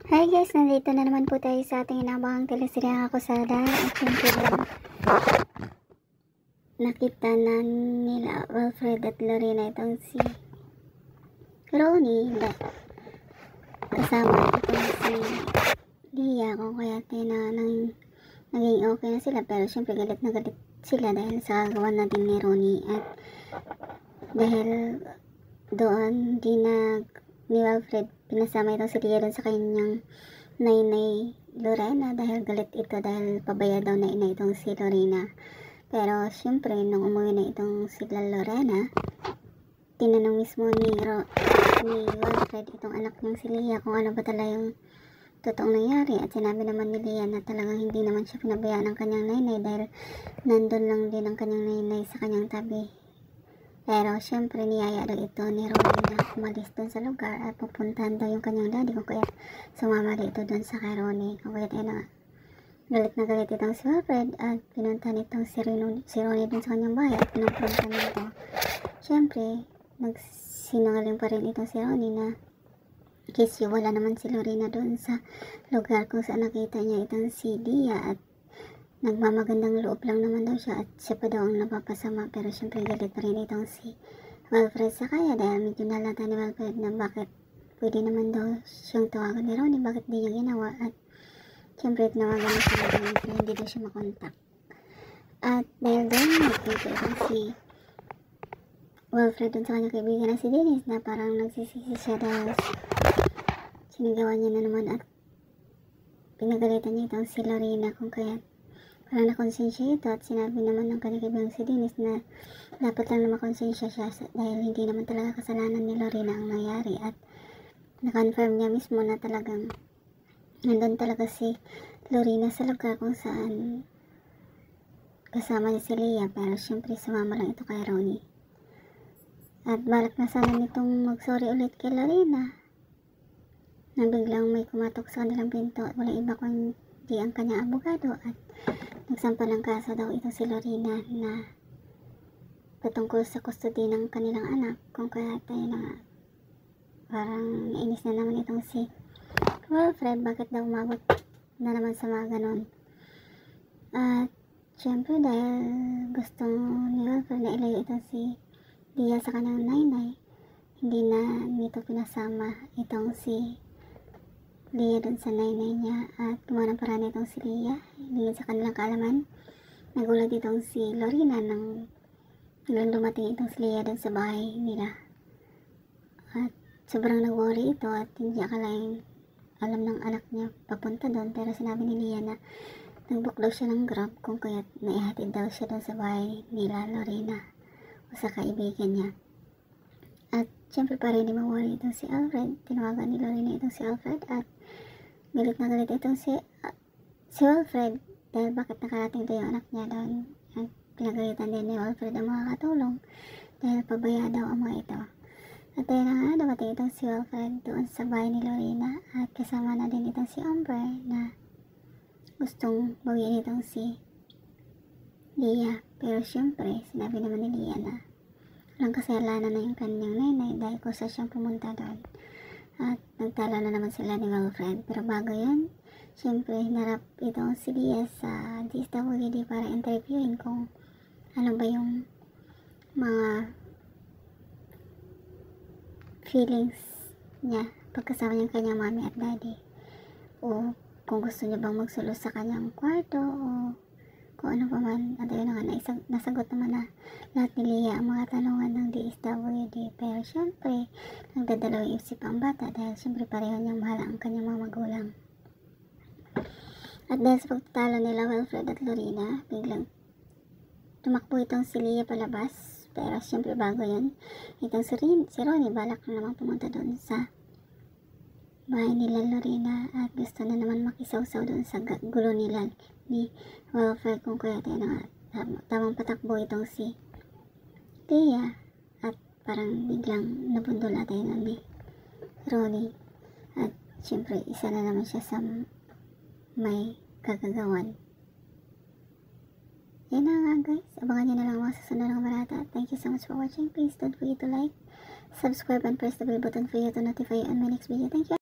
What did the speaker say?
Hi guys, nandito na naman po tayo sa ating inabangang teleseryang Akusada. At syempre nakita na nila Wilfred at Lorena itong si Ronnie kasama itong si Leah, kung kaya naging okay na sila. Pero syempre galit na galit sila dahil sa gagawa natin ni Ronnie, at dahil doon di ni Wilfred pinasama itong si Leah doon sa kanyang nainay Lorena dahil galit ito dahil pabaya daw na ina itong si Lorena. Pero syempre nung umuwi na itong sila Lorena, tinanong mismo ni Wilfred itong anak niyang si Leah kung ano ba talaga yung totoong nangyari, at sinabi naman ni Leah na talagang hindi naman siya pinabayaan ng kanyang nainay dahil nandun lang din ang kanyang nainay sa kanyang tabi. Pero syempre niyaya daw ito ni Ronnie na umalis doon sa lugar at pupuntahan daw yung kanyang daddy, kung kaya sumama dito doon sa kay Ronnie. Kung kaya galit na galit itong si Wilfred at pinuntahan itong si Ronnie doon sa kanyang bahay at pinagpuntahan nito. Syempre nagsinungaling pa rin itong si Ronnie na kasi wala naman si Lorena doon sa lugar kung saan nakita niya itong si Dia, at nagmamagandang loob lang naman daw siya at siya pa daw ang napapasama. Pero syempre galit pa rin itong si Wilfred sa kanya dahil medyo nalata ni Wilfred na bakit pwede naman daw siyang tawagan ni Ronnie, bakit di niya ginawa. At syempre tinawagan na siya pero hindi daw siya makontak. At dahil doon nagpunta itong si Wilfred doon sa kanyang kaibigan na si Dennis na parang nagsisisi siya dahil sinigawan niya na naman at pinagalitan niya itong si Lorena, kung kaya parang nakonsensya ito. At sinabi naman ng kanyang kaibigan si Dennis na dapat lang na makonsensya siya dahil hindi naman talaga kasalanan ni Lorena ang nangyari, at na-confirm niya mismo na talagang nandun talaga si Lorena sa lugar kung saan kasama niya si Leah. Pero syempre sumama lang ito kay Ronnie at balak na sana nitong mag-sorry ulit kay Lorena na biglang may kumatok sa kanilang pinto at walang iba kundi ang kanyang abogado, at nagsampa ng kaso daw ito si Lorena na patungkol sa custody ng kanilang anak. Kung kaya tayo na parang nainis na naman itong si Wilfred, bakit daw umabot na naman sa mga ganon. At syempre dahil gusto ni Wilfred na ilayo itong si Dia sa kanyang nainay, hindi na nito pinasama itong si Leah dun sa nainay niya at gumawa ng paraan itong si Leah. Hindi sa kanilang kaalaman, nagulat itong si Lorena nang dumating itong si Leah dun sa bahay nila. At sobrang nag-worry ito at hindi akalain alam ng anak niya papunta doon. Pero sinabi ni Leah na nag-book daw siya ng Grab, kung kaya naihatid daw siya doon sa bahay nila Lorena o sa kaibigan niya. At syempre para hindi ma-worry itong si Alfred, tinawagan ni Lorena itong si Alfred at galit na galit itong si Wilfred dahil bakit nakarating daw yung anak niya doon. At pinagalitan din ni Wilfred ang mga katulong dahil pabaya daw ang mga ito. At dahil na nga dumating itong si Wilfred doon sa bahay ni Lorena at kasama na din itong si Amber na gustong bawiin itong si Leah. Pero syempre sinabi naman ni Leah na walang kasalanan na yung kanyang nainay dahil kusa siyang pumunta doon. At nagtalo na naman sila ni Wilfred. Pero bago yan, syempre hinarap itong si Leah sa DSWD para interviewin kung ano ba yung mga feelings niya pagkasama niya kanyang mami at daddy, o kung gusto niya bang magsulo sa kanyang kwarto o kung ano pa man. At ayun na nga, nasagot naman na lahat ni Leah ang mga tanungan ng DSWD. Pero syempre nagdadalawang isip ang bata dahil syempre pareho niyang mahal ang kanyang mga magulang. At dahil sa pagtatalo nila Wilfred at Lorena, biglang tumakbo itong si Leah palabas. Pero syempre bago yan, itong si Ronnie balak na naman pumunta doon sa bahay nila Lorena at gusto na naman makisawsaw doon sa gulo nila ni Wilfred. Kung kaya tayo na tamang patakbo itong si Leah at parang biglang nabundol tayo ni Ronnie. At syempre isa na naman siya sa may kagagawan. Yan na nga guys, abangan nyo na lang mga susunod ng barata. Thank you so much for watching. Please don't forget to like, subscribe, and press the bell button for you to notify you on my next video. Thank you.